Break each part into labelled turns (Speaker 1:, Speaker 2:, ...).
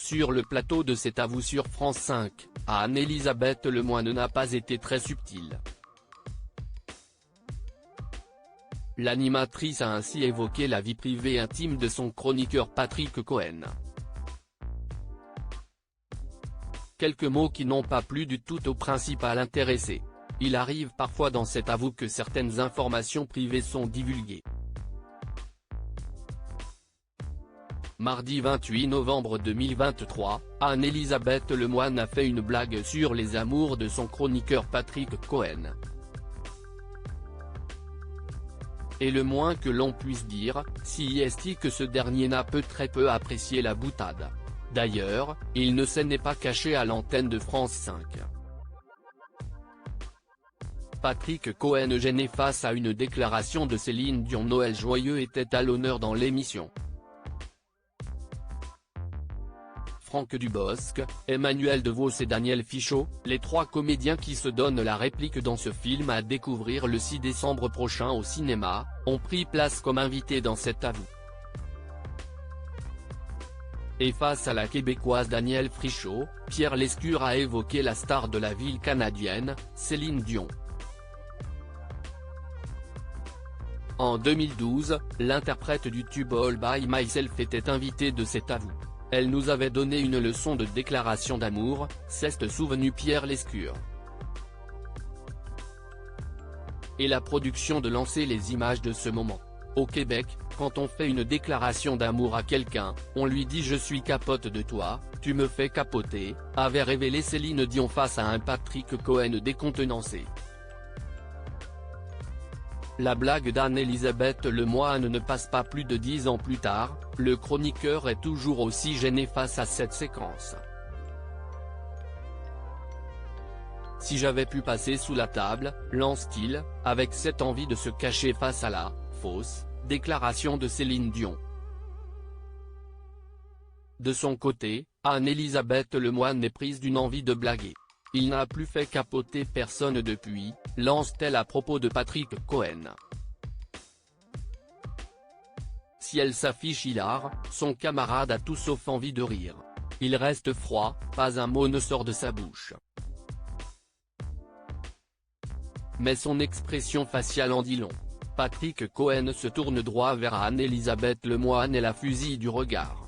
Speaker 1: Sur le plateau de cet avou sur France 5, Anne-Elisabeth Lemoine n'a pas été très subtile. L'animatrice a ainsi évoqué la vie privée intime de son chroniqueur Patrick Cohen. Quelques mots qui n'ont pas plu du tout au principal intéressé. Il arrive parfois dans cet avou que certaines informations privées sont divulguées. Mardi 28 novembre 2023, Anne-Elisabeth Lemoine a fait une blague sur les amours de son chroniqueur Patrick Cohen. Et le moins que l'on puisse dire, si est que ce dernier n'a très peu apprécié la boutade. D'ailleurs, il ne s'en est pas caché à l'antenne de France 5. Patrick Cohen gêné face à une déclaration de Céline Dion. Noël joyeux était à l'honneur dans l'émission. Franck Dubosc, Emmanuel DeVos et Daniel Fichot, les trois comédiens qui se donnent la réplique dans ce film à découvrir le 6 décembre prochain au cinéma, ont pris place comme invités dans cet avou. Et face à la québécoise Daniel Fichot, Pierre Lescure a évoqué la star de la ville canadienne, Céline Dion. En 2012, l'interprète du tube All By Myself était invitée de cet avou. Elle nous avait donné une leçon de déclaration d'amour, s'est souvenu Pierre Lescure. Et la production de lancer les images de ce moment. Au Québec, quand on fait une déclaration d'amour à quelqu'un, on lui dit « je suis capote de toi, tu me fais capoter », avait révélé Céline Dion face à un Patrick Cohen décontenancé. La blague d'Anne-Elisabeth Lemoine ne passe pas. Plus de 10 ans plus tard, le chroniqueur est toujours aussi gêné face à cette séquence. Si j'avais pu passer sous la table, lance-t-il, avec cette envie de se cacher face à la « fausse » déclaration de Céline Dion. De son côté, Anne-Elisabeth Lemoine est prise d'une envie de blaguer. Il n'a plus fait capoter personne depuis, lance-t-elle à propos de Patrick Cohen. Si elle s'affiche hilar, son camarade a tout sauf envie de rire. Il reste froid, pas un mot ne sort de sa bouche. Mais son expression faciale en dit long. Patrick Cohen se tourne droit vers Anne-Elisabeth Lemoine et la fusille du regard.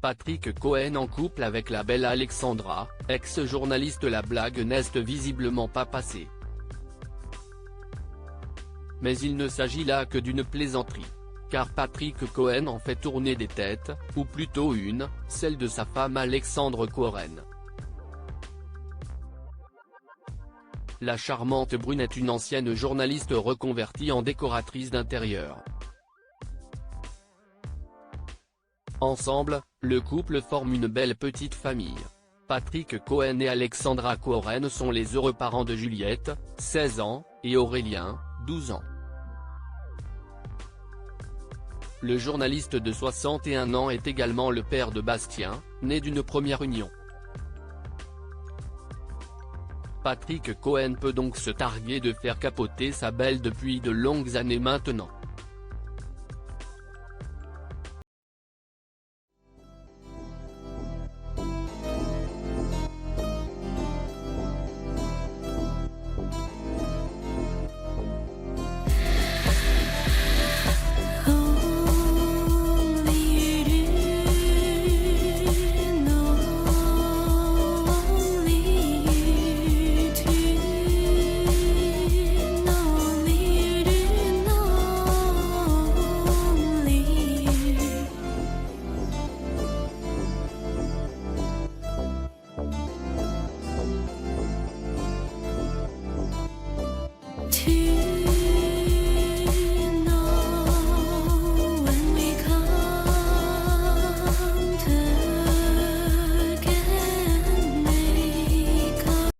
Speaker 1: Patrick Cohen en couple avec la belle Alexandra, ex-journaliste. La blague n'est visiblement pas passée. Mais il ne s'agit là que d'une plaisanterie. Car Patrick Cohen en fait tourner des têtes, ou plutôt une, celle de sa femme Alexandre Cohen. La charmante brunette, une ancienne journaliste reconvertie en décoratrice d'intérieur. Ensemble, le couple forme une belle petite famille. Patrick Cohen et Alexandra Cohen sont les heureux parents de Juliette, 16 ans, et Aurélien, 12 ans. Le journaliste de 61 ans est également le père de Bastien, né d'une première union. Patrick Cohen peut donc se targuer de faire capoter sa belle depuis de longues années maintenant.